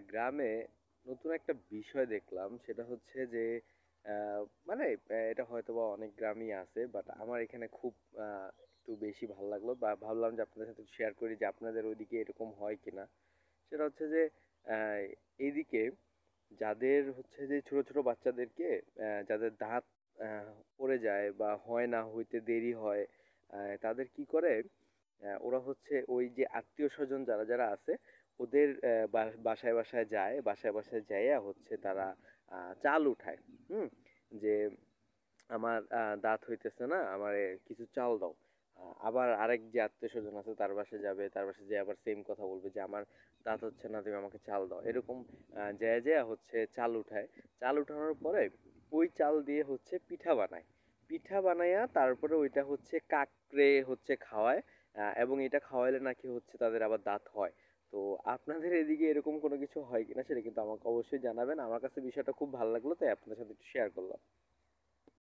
গ্রামে নতুন একটা বিষয় দেখলাম সেটা হচ্ছে যে মানে এটা হয়তোবা অনেক গ্রামই আছে বাট আমার এখানে খুব একটু বেশি ভালো লাগলো বা ভাবলাম যে আপনাদের সাথে শেয়ার করি যে আপনাদের ওইদিকে এরকম হয় কিনা। সেটা হচ্ছে যে আহ, এইদিকে যাদের হচ্ছে যে ছোট ছোট বাচ্চাদেরকে যাদের দাঁত পড়ে যায় বা হয় না হইতে দেরি হয়, তাদের কি করে, ওরা হচ্ছে ওই যে আত্মীয় স্বজন যারা যারা আছে ওদের বাসায় বাসায় যায়, বাসায় বাসায় যাইয়া হচ্ছে তারা চাল উঠায়। হুম। যে আমার দাঁত হইতেছে না, আমার কিছু চাল দাও। আবার আরেক যে আত্মীয় স্বজন আছে তার বাসায় যাবে, তার বাসায় যেয়ে আবার সেম কথা বলবে যে আমার দাঁত হচ্ছে না, তুমি আমাকে চাল দাও। এরকম যেয়ে যেয়ে হচ্ছে চাল উঠায়। চাল উঠানোর পরে ওই চাল দিয়ে হচ্ছে পিঠা বানায়। পিঠা বানাইয়া তারপরে ওইটা হচ্ছে কাকড়ে হচ্ছে খাওয়ায়। এবং এটা খাওয়াইলে নাকি হচ্ছে তাদের আবার দাঁত হয়। তো আপনাদের এদিকে এরকম কোনো কিছু হয় কিনা সেটা কিন্তু আমাকে অবশ্যই জানাবেন। আমার কাছে বিষয়টা খুব ভালো লাগলো, তাই আপনাদের সাথে একটু শেয়ার করলাম।